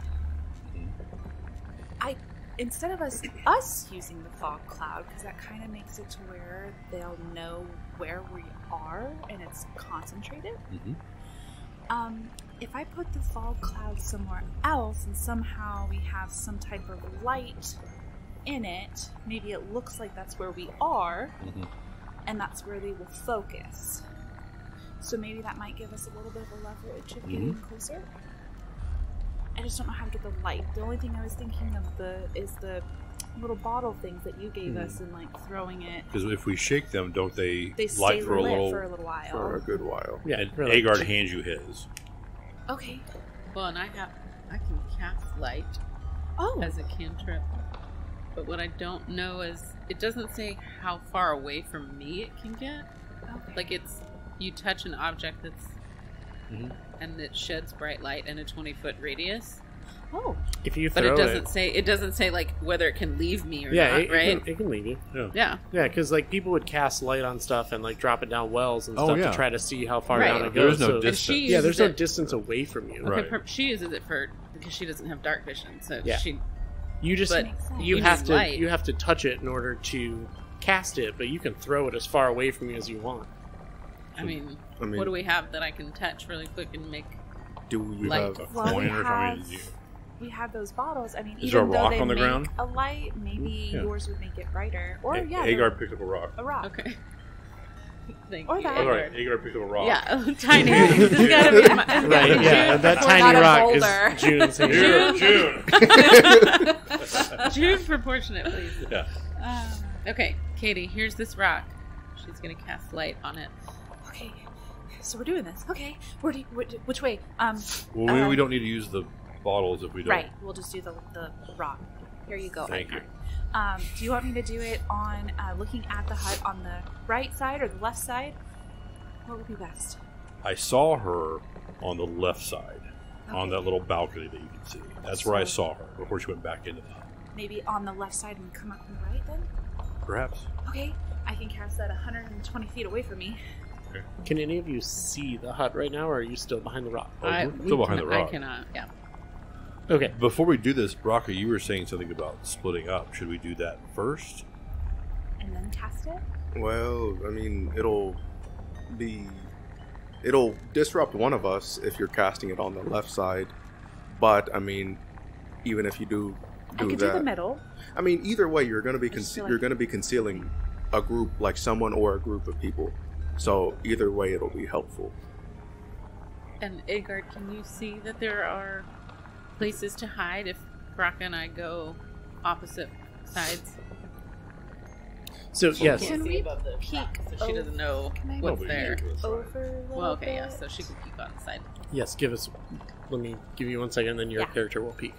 [SPEAKER 2] instead of us using the fog cloud, because that kind of makes it to where they'll know where we are and it's concentrated. If I put the fog cloud somewhere else and somehow we have some type of light in it, maybe it looks like that's where we are, and that's where they will focus. So maybe that might give us a little bit of a leverage of getting closer. I just don't know how to get the light. The only thing I was thinking of is the little bottle things that you gave us and like throwing it.
[SPEAKER 3] Because if we shake them, don't they
[SPEAKER 2] Stay
[SPEAKER 3] light for a
[SPEAKER 2] lit
[SPEAKER 3] little?
[SPEAKER 2] for a little while.
[SPEAKER 4] For a good while.
[SPEAKER 1] Yeah.
[SPEAKER 3] And
[SPEAKER 1] really.
[SPEAKER 3] Agard hands you his.
[SPEAKER 2] Okay.
[SPEAKER 5] Well, and I can cast light
[SPEAKER 2] Oh.
[SPEAKER 5] as a cantrip. But what I don't know is, it doesn't say how far away from me it can get.
[SPEAKER 2] Okay.
[SPEAKER 5] Like you touch an object that's and it sheds bright light in a 20-foot radius.
[SPEAKER 2] Oh.
[SPEAKER 1] If you
[SPEAKER 5] But
[SPEAKER 1] throw
[SPEAKER 5] it doesn't say like whether it can leave me or not,
[SPEAKER 1] it
[SPEAKER 5] right?
[SPEAKER 1] can leave you.
[SPEAKER 5] Yeah.
[SPEAKER 1] Yeah, because like people would cast light on stuff and like drop it down wells and
[SPEAKER 3] Oh,
[SPEAKER 1] stuff
[SPEAKER 3] yeah.
[SPEAKER 1] to try to see how far
[SPEAKER 5] Right.
[SPEAKER 1] down it
[SPEAKER 3] There
[SPEAKER 1] goes.
[SPEAKER 3] is no
[SPEAKER 1] so,
[SPEAKER 5] And
[SPEAKER 3] distance.
[SPEAKER 5] she
[SPEAKER 1] yeah, there's no
[SPEAKER 5] uses it-
[SPEAKER 1] distance away from you.
[SPEAKER 3] Right.
[SPEAKER 5] Okay, she uses it because she doesn't have dark vision, so
[SPEAKER 1] Yeah.
[SPEAKER 5] she.
[SPEAKER 1] You just
[SPEAKER 5] But
[SPEAKER 1] you
[SPEAKER 5] you
[SPEAKER 1] have
[SPEAKER 5] need
[SPEAKER 1] to
[SPEAKER 5] light.
[SPEAKER 1] you have to touch it in order to cast it, but you can throw it as far away from you as you want.
[SPEAKER 5] I mean,
[SPEAKER 4] I mean,
[SPEAKER 5] what do we have that I can touch really quick and make?
[SPEAKER 4] do we
[SPEAKER 5] Light.
[SPEAKER 4] have?
[SPEAKER 2] Well,
[SPEAKER 3] Coin or something?
[SPEAKER 2] we have those bottles. I mean,
[SPEAKER 3] Is there a
[SPEAKER 2] even though
[SPEAKER 3] rock
[SPEAKER 2] they
[SPEAKER 3] on the
[SPEAKER 2] make
[SPEAKER 3] ground?
[SPEAKER 2] a light, maybe
[SPEAKER 3] Yeah.
[SPEAKER 2] yours would make it brighter. Or
[SPEAKER 3] Agard picked up a rock.
[SPEAKER 2] a rock.
[SPEAKER 5] Okay. Thank
[SPEAKER 2] Or
[SPEAKER 5] you.
[SPEAKER 2] that.
[SPEAKER 3] Oh,
[SPEAKER 5] Edward.
[SPEAKER 3] right. Agard picked up a rock.
[SPEAKER 5] Yeah, tiny. It's gotta be. It's gotta
[SPEAKER 1] Right,
[SPEAKER 5] be
[SPEAKER 1] yeah,
[SPEAKER 5] June
[SPEAKER 1] that
[SPEAKER 5] before-
[SPEAKER 1] tiny
[SPEAKER 2] Not a
[SPEAKER 1] rock
[SPEAKER 2] boulder.
[SPEAKER 1] is June's hand.
[SPEAKER 3] June.
[SPEAKER 5] June proportionate, please.
[SPEAKER 3] Yeah.
[SPEAKER 5] Okay, Katie. Here's this rock. She's gonna cast light on it.
[SPEAKER 2] Okay, so we're doing this. Okay, which way?
[SPEAKER 3] Well, maybe we don't need to use the bottles if we don't.
[SPEAKER 2] Right. We'll just do the rock. Here you go.
[SPEAKER 3] Thank you.
[SPEAKER 2] Do you want me to do it on looking at the hut on the right side or the left side? What would be best?
[SPEAKER 3] I saw her on the left side, on
[SPEAKER 2] Okay.
[SPEAKER 3] that little balcony that you can see. That's where I saw her before she went back into the hut.
[SPEAKER 2] maybe on the left side and come up on the right then?
[SPEAKER 3] Perhaps.
[SPEAKER 2] Okay, I can cast that 120 feet away from me.
[SPEAKER 1] Can any of you see the hut right now, or are you still behind the rock?
[SPEAKER 3] We're still behind the rock.
[SPEAKER 5] I cannot, yeah.
[SPEAKER 1] Okay.
[SPEAKER 3] Before we do this, Braca, you were saying something about splitting up. Should we do that first?
[SPEAKER 2] And then cast it?
[SPEAKER 4] Well, I mean, it'll disrupt one of us if you're casting it on the left side. But I mean, even if you do
[SPEAKER 2] I could
[SPEAKER 4] that,
[SPEAKER 2] do the middle.
[SPEAKER 4] I mean, either way, you're going to be
[SPEAKER 2] feel like-
[SPEAKER 4] you're going to be concealing a group, like someone or a group of people. So either way, it'll be helpful.
[SPEAKER 5] And Agard, can you see that there are places to hide if Braca and I go opposite sides?
[SPEAKER 1] So, yes.
[SPEAKER 2] Can we
[SPEAKER 5] above the
[SPEAKER 2] peek
[SPEAKER 5] rock, so she doesn't know
[SPEAKER 2] Can I
[SPEAKER 5] what's
[SPEAKER 3] Nobody
[SPEAKER 5] there.
[SPEAKER 3] knew to the side.
[SPEAKER 2] over a little
[SPEAKER 5] Well, okay, yeah,
[SPEAKER 2] bit?
[SPEAKER 5] so she can peek on the side.
[SPEAKER 1] Yes, let me give you 1 second, then your
[SPEAKER 2] Yeah.
[SPEAKER 1] character will peek.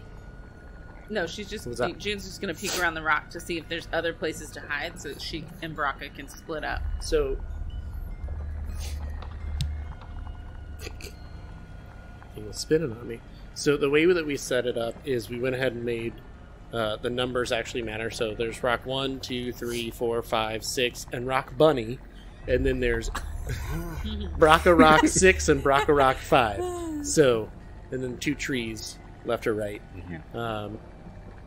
[SPEAKER 5] No, she's just
[SPEAKER 1] What's that?
[SPEAKER 5] June's just gonna peek around the rock to see if there's other places to hide, so that she and Braca can split up.
[SPEAKER 1] So, he was spinning on me. So the way that we set it up is we went ahead and made the numbers actually matter. So there's rock 1, 2, 3, 4, 5, 6, and rock bunny, and then there's Braca rock 6 and Braca rock 5. So, and then 2 trees left or right,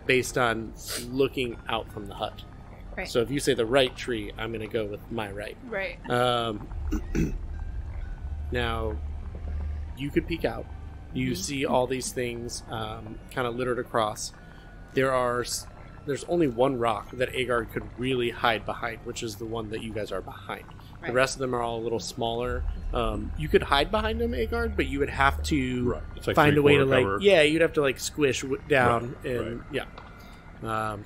[SPEAKER 1] based on looking out from the hut.
[SPEAKER 2] Right.
[SPEAKER 1] So if you say the right tree, I'm going to go with my right.
[SPEAKER 2] Right.
[SPEAKER 1] Now, you could peek out. You see all these things kind of littered across. There's only one rock that Agard could really hide behind, which is the one that you guys are behind.
[SPEAKER 5] Right.
[SPEAKER 1] The rest of them are all a little smaller. You could hide behind them, Agard, but you would have to
[SPEAKER 3] Right. It's like
[SPEAKER 1] find a way to
[SPEAKER 3] three-quarter cover.
[SPEAKER 1] you'd have to squish down
[SPEAKER 3] Right,
[SPEAKER 1] and
[SPEAKER 3] right.
[SPEAKER 1] yeah.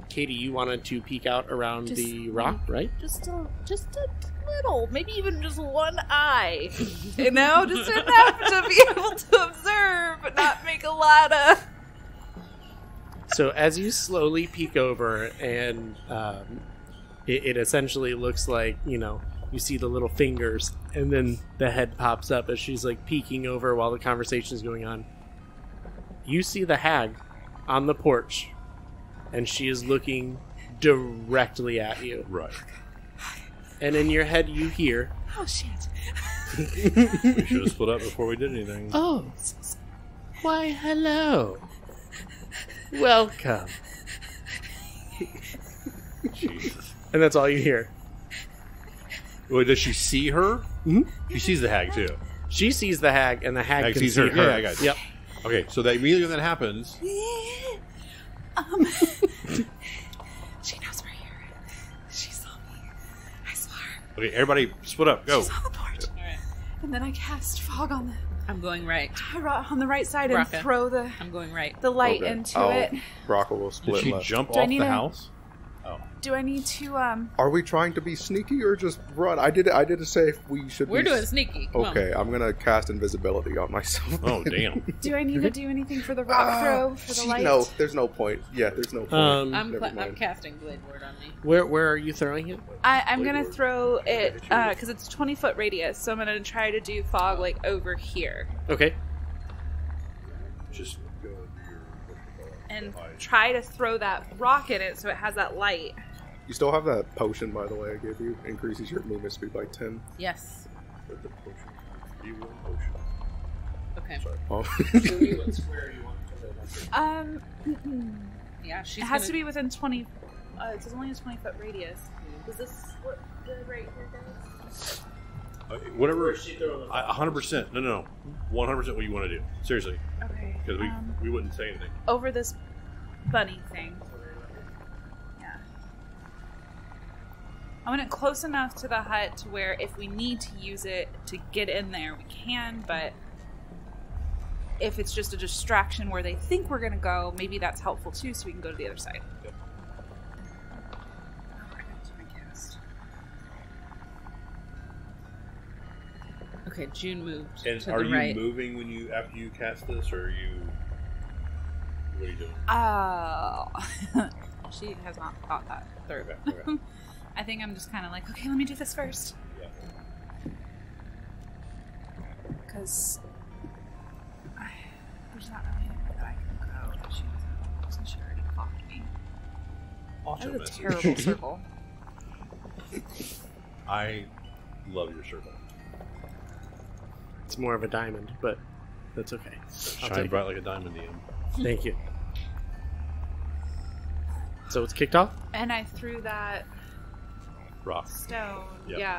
[SPEAKER 1] Katie, you wanted to peek out around
[SPEAKER 2] Just
[SPEAKER 1] the rock, right?
[SPEAKER 2] Just a little, maybe even just one eye. You know, just enough to be able to observe, but not make a lot of.
[SPEAKER 1] So as you slowly peek over, and it essentially looks like, you see the little fingers, and then the head pops up as she's peeking over while the conversation is going on. You see the hag on the porch, and she is looking directly at you.
[SPEAKER 3] Right.
[SPEAKER 1] And in your head, you hear,
[SPEAKER 2] Oh shit!
[SPEAKER 3] We should have split up before we did anything.
[SPEAKER 1] "Oh, why, hello. Welcome."
[SPEAKER 3] Jesus.
[SPEAKER 1] And that's all you hear.
[SPEAKER 3] Wait, does she see her?
[SPEAKER 1] Mhm.
[SPEAKER 3] She sees the hag too.
[SPEAKER 1] She sees the hag, and the hag
[SPEAKER 3] Hag
[SPEAKER 1] can
[SPEAKER 3] sees
[SPEAKER 1] see
[SPEAKER 3] her.
[SPEAKER 1] her.
[SPEAKER 3] Yeah, I got you.
[SPEAKER 1] Yep.
[SPEAKER 3] Okay, so that immediately when that happens,
[SPEAKER 2] She knows we're here. She saw me. I saw her.
[SPEAKER 3] okay, everybody split up. Go.
[SPEAKER 2] She's on the porch.
[SPEAKER 5] Alright.
[SPEAKER 2] And then I cast fog on
[SPEAKER 5] I'm going right.
[SPEAKER 2] the right side and
[SPEAKER 5] Braca.
[SPEAKER 2] throw the
[SPEAKER 5] I'm going right.
[SPEAKER 2] light
[SPEAKER 4] Okay.
[SPEAKER 2] into it.
[SPEAKER 4] Braca will
[SPEAKER 3] Did
[SPEAKER 4] split
[SPEAKER 3] she
[SPEAKER 4] left.
[SPEAKER 3] jump
[SPEAKER 2] Do I
[SPEAKER 3] off
[SPEAKER 2] need
[SPEAKER 3] the
[SPEAKER 2] a-
[SPEAKER 3] house?
[SPEAKER 2] Do I need to
[SPEAKER 4] Are we trying to be sneaky or just run? I did it say if we should
[SPEAKER 5] We're
[SPEAKER 4] be
[SPEAKER 5] doing sneaky. Come
[SPEAKER 4] Okay, I'm gonna cast invisibility on myself.
[SPEAKER 3] Oh, damn.
[SPEAKER 2] do I need to do anything for the rock throw for the light?
[SPEAKER 4] No, there's no point. Yeah, there's no point.
[SPEAKER 5] on.
[SPEAKER 4] Never
[SPEAKER 5] I'm
[SPEAKER 4] mind.
[SPEAKER 5] casting Blade Ward on me.
[SPEAKER 1] Where are you throwing it?
[SPEAKER 2] I'm gonna throw it because it's 20-foot radius, so I'm gonna try to do fog over here
[SPEAKER 1] Okay.
[SPEAKER 3] Just go
[SPEAKER 2] and try to throw that rock in it so it has that light.
[SPEAKER 4] You still have that potion, by the way, I gave you. Increases your movement speed by 10.
[SPEAKER 5] Yes.
[SPEAKER 3] with the potion. You will potion.
[SPEAKER 5] Okay.
[SPEAKER 3] Sorry.
[SPEAKER 4] Oh.
[SPEAKER 5] Yeah, she's
[SPEAKER 2] It has to be within 20. It's only a 20-foot radius. Is this what the right here goes?
[SPEAKER 3] Whatever. 100%. No. 100% what you want to do. Seriously.
[SPEAKER 2] Okay.
[SPEAKER 3] Because we wouldn't say anything.
[SPEAKER 2] Over this bunny thing. Yeah. I want it close enough to the hut to where if we need to use it to get in there, we can, but if it's just a distraction where they think we're going to go, maybe that's helpful too, so we can go to the other side.
[SPEAKER 3] Yep.
[SPEAKER 5] Okay, June moved
[SPEAKER 3] And
[SPEAKER 5] to
[SPEAKER 3] are
[SPEAKER 5] the
[SPEAKER 3] you
[SPEAKER 5] right.
[SPEAKER 3] moving when you after you cast this, or are you? What are you doing?
[SPEAKER 2] She has not thought that through.
[SPEAKER 3] Okay.
[SPEAKER 2] I think I'm just kind of okay, let me do this first.
[SPEAKER 3] Yeah.
[SPEAKER 2] Because there's not really anywhere that I can go. Since she already clocked me.
[SPEAKER 3] Also,
[SPEAKER 2] That's a terrible circle.
[SPEAKER 3] I love your circle.
[SPEAKER 1] It's more of a diamond, but that's okay. I'll
[SPEAKER 3] Shiny
[SPEAKER 1] take
[SPEAKER 3] bright like a diamond, Ian.
[SPEAKER 1] it. Thank you. So it's kicked off?
[SPEAKER 2] And I threw that
[SPEAKER 3] Rock.
[SPEAKER 2] stone,
[SPEAKER 3] Yep.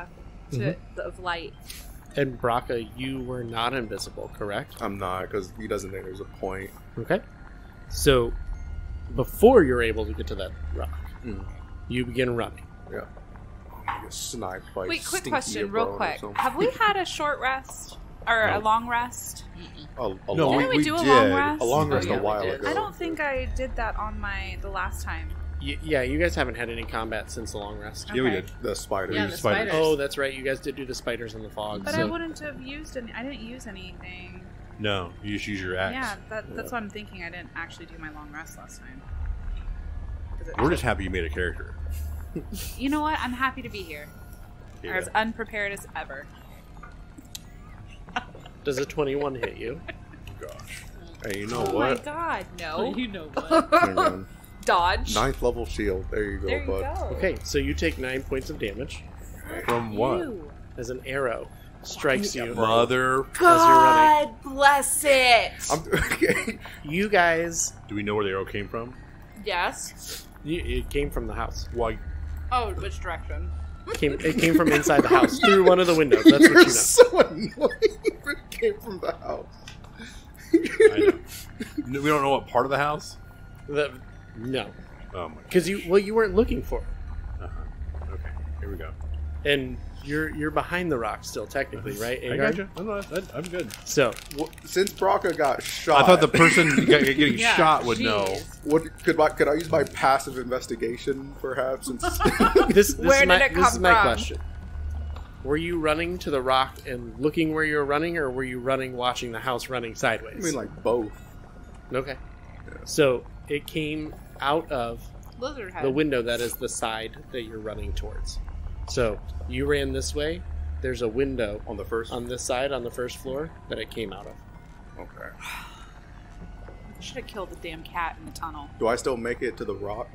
[SPEAKER 2] of light.
[SPEAKER 1] And Braca, you were not invisible, correct?
[SPEAKER 4] I'm not, because he doesn't think there's a point.
[SPEAKER 1] Okay. So, before you're able to get to that rock, you begin running.
[SPEAKER 4] Yeah. I get sniped by
[SPEAKER 2] Wait, quick
[SPEAKER 4] stinky
[SPEAKER 2] question,
[SPEAKER 4] Ibron
[SPEAKER 2] real
[SPEAKER 4] or
[SPEAKER 2] quick.
[SPEAKER 4] something.
[SPEAKER 2] Have we had a short rest? Or
[SPEAKER 3] No.
[SPEAKER 2] a long rest?
[SPEAKER 4] No,
[SPEAKER 2] Didn't we do a long rest?
[SPEAKER 4] A long rest
[SPEAKER 5] Oh, yeah,
[SPEAKER 4] a while
[SPEAKER 5] we did.
[SPEAKER 4] ago.
[SPEAKER 2] I don't think I did that on the last time.
[SPEAKER 1] Yeah, you guys haven't had any combat since the long rest.
[SPEAKER 3] Yeah, we
[SPEAKER 2] Okay.
[SPEAKER 3] did.
[SPEAKER 4] The spider.
[SPEAKER 5] Yeah,
[SPEAKER 3] Use
[SPEAKER 5] the
[SPEAKER 3] spiders.
[SPEAKER 5] spiders.
[SPEAKER 1] Oh, that's right. You guys did do the spiders in the fog.
[SPEAKER 2] But
[SPEAKER 1] so-
[SPEAKER 2] I wouldn't have used any. I didn't use anything.
[SPEAKER 3] No, you just use your axe.
[SPEAKER 2] Yeah, that's what I'm thinking. I didn't actually do my long rest last time.
[SPEAKER 3] We're just happy you made a character.
[SPEAKER 2] You know what? I'm happy to be here.
[SPEAKER 3] Yeah.
[SPEAKER 2] I'm as unprepared as ever.
[SPEAKER 1] Does a 21 hit you?
[SPEAKER 3] Gosh.
[SPEAKER 4] Hey, you know
[SPEAKER 2] Oh my
[SPEAKER 4] what?
[SPEAKER 2] god,
[SPEAKER 5] Oh,
[SPEAKER 2] no.
[SPEAKER 5] you know what?
[SPEAKER 4] Hang on.
[SPEAKER 2] Dodge.
[SPEAKER 4] 9th level shield. There you go,
[SPEAKER 2] There you
[SPEAKER 4] bud.
[SPEAKER 2] go.
[SPEAKER 1] Okay, so you take 9 points of damage
[SPEAKER 3] From what?
[SPEAKER 2] Ew.
[SPEAKER 1] as an arrow strikes you.
[SPEAKER 3] Mother.
[SPEAKER 2] God bless it.
[SPEAKER 4] Okay.
[SPEAKER 1] You guys,
[SPEAKER 3] Do we know where the arrow came from?
[SPEAKER 2] Yes.
[SPEAKER 1] it came from the house.
[SPEAKER 3] Why?
[SPEAKER 2] Oh, which direction?
[SPEAKER 1] It came from inside the house through one of the windows. That's what
[SPEAKER 4] You're
[SPEAKER 1] you know.
[SPEAKER 4] so annoying. It came from the house.
[SPEAKER 3] I know. No, we don't know what part of the house?
[SPEAKER 1] No,
[SPEAKER 3] Oh my.
[SPEAKER 1] because you weren't looking for it,
[SPEAKER 3] Uh-huh. Okay, here we go.
[SPEAKER 1] and you're behind the rock still technically, right?
[SPEAKER 3] I
[SPEAKER 1] Agar?
[SPEAKER 3] got you. I'm good.
[SPEAKER 1] So
[SPEAKER 4] Well, since Braca got shot,
[SPEAKER 3] I thought the person getting
[SPEAKER 5] Yeah,
[SPEAKER 3] shot would know.
[SPEAKER 5] jeez.
[SPEAKER 4] could I use my passive investigation, perhaps?
[SPEAKER 1] this
[SPEAKER 2] Where
[SPEAKER 1] is my,
[SPEAKER 2] did it
[SPEAKER 1] this is
[SPEAKER 2] come
[SPEAKER 1] my
[SPEAKER 2] from?
[SPEAKER 1] question. Were you running to the rock and looking where you were running, or were you running watching the house running
[SPEAKER 4] I
[SPEAKER 1] sideways?
[SPEAKER 4] mean, like both.
[SPEAKER 1] Okay. So it came out of
[SPEAKER 2] Lizard head.
[SPEAKER 1] the window that is the side that you're running towards. So you ran this way. There's a window
[SPEAKER 4] On the first.
[SPEAKER 1] on this side on the first floor that it came out of.
[SPEAKER 4] Okay.
[SPEAKER 2] Should have killed the damn cat in the tunnel.
[SPEAKER 4] Do I still make it to the rock?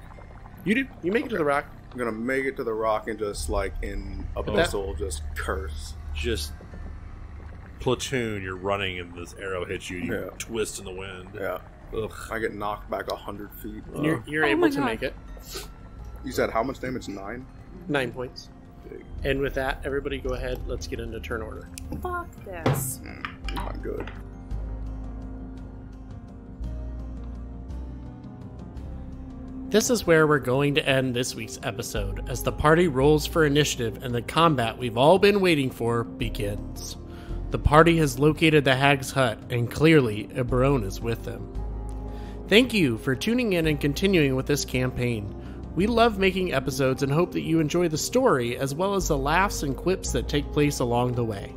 [SPEAKER 1] You do. You make it to the rock.
[SPEAKER 4] I'm gonna make it to the rock and just like in abyssal, just curse.
[SPEAKER 3] Just platoon, you're running and this arrow hits you. You
[SPEAKER 4] Yeah.
[SPEAKER 3] twist in the wind.
[SPEAKER 4] Yeah.
[SPEAKER 3] Ugh.
[SPEAKER 4] I get knocked back 100 feet.
[SPEAKER 1] And you're
[SPEAKER 2] Oh
[SPEAKER 1] able
[SPEAKER 2] my
[SPEAKER 1] to
[SPEAKER 2] God.
[SPEAKER 1] make it.
[SPEAKER 4] You said how much damage? 9?
[SPEAKER 1] 9 points. And with that, everybody go ahead. Let's get into turn order.
[SPEAKER 2] Fuck this.
[SPEAKER 4] Not good.
[SPEAKER 1] This is where we're going to end this week's episode as the party rolls for initiative and the combat we've all been waiting for begins. The party has located the hag's hut and clearly Ibron is with them. Thank you for tuning in and continuing with this campaign. We love making episodes and hope that you enjoy the story as well as the laughs and quips that take place along the way.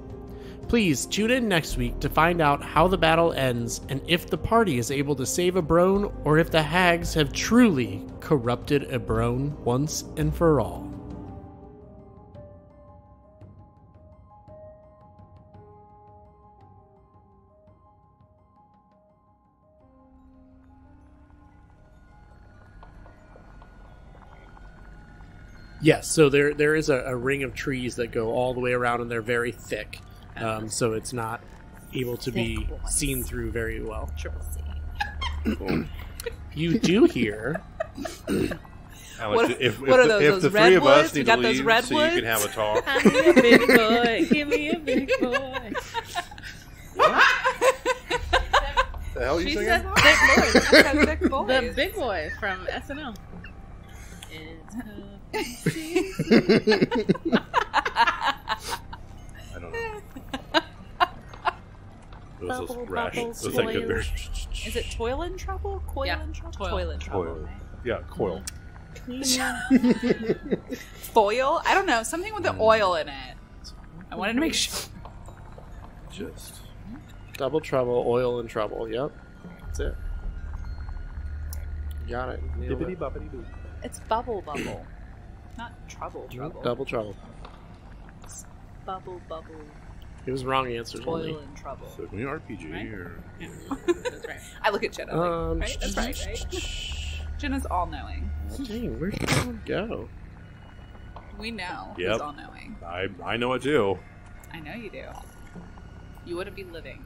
[SPEAKER 1] Please tune in next week to find out how the battle ends and if the party is able to save Ibron or if the hags have truly corrupted Ibron once and for all. Yes, so there is a ring of trees that go all the way around and they're very thick. So it's not able to be
[SPEAKER 2] Thick boys.
[SPEAKER 1] seen through very well.
[SPEAKER 2] Triple C.
[SPEAKER 4] Cool.
[SPEAKER 1] You do hear
[SPEAKER 3] Alex,
[SPEAKER 2] What-
[SPEAKER 3] if
[SPEAKER 2] what are those,
[SPEAKER 3] if
[SPEAKER 2] those
[SPEAKER 3] the three of us
[SPEAKER 2] redwoods? We
[SPEAKER 3] need
[SPEAKER 2] got
[SPEAKER 3] to
[SPEAKER 2] those
[SPEAKER 3] leave so you
[SPEAKER 2] redwoods?
[SPEAKER 3] can have a talk.
[SPEAKER 5] I'm a big boy. Give me a big boy.
[SPEAKER 4] The hell you
[SPEAKER 5] She
[SPEAKER 4] singing?
[SPEAKER 5] said
[SPEAKER 2] Thick boys. I said thick boys.
[SPEAKER 5] the big boy from SNL. It's
[SPEAKER 3] I don't know. Those
[SPEAKER 2] Bubble,
[SPEAKER 3] rash.
[SPEAKER 2] bubbles,
[SPEAKER 3] Those like
[SPEAKER 2] boils.
[SPEAKER 3] they're-
[SPEAKER 2] Is it toil and trouble? Coil
[SPEAKER 5] Yeah,
[SPEAKER 2] and trouble?
[SPEAKER 5] toil.
[SPEAKER 2] and trouble.
[SPEAKER 3] Coil. Yeah, coil.
[SPEAKER 2] Foil? I don't know. Something with the oil in it. I wanted to make sure.
[SPEAKER 3] Just
[SPEAKER 1] double trouble, oil and trouble. Yep, that's it. Got it. Nailed it.
[SPEAKER 3] bibbidi-bobbidi-boo.
[SPEAKER 2] It's bubble bubble. Not trouble trouble.
[SPEAKER 1] Double trouble.
[SPEAKER 2] Bubble bubble.
[SPEAKER 1] It was wrong answers only.
[SPEAKER 2] Toil and trouble.
[SPEAKER 3] So can we RPG
[SPEAKER 2] Right?
[SPEAKER 3] or?
[SPEAKER 5] Yeah, that's right.
[SPEAKER 2] I look at Jenna. Like, right? That's right. Jenna's all knowing.
[SPEAKER 1] Dang, where'd everyone go?
[SPEAKER 2] We know
[SPEAKER 3] Yep.
[SPEAKER 2] who's all knowing.
[SPEAKER 3] I know it too.
[SPEAKER 2] I know you do. You wouldn't be living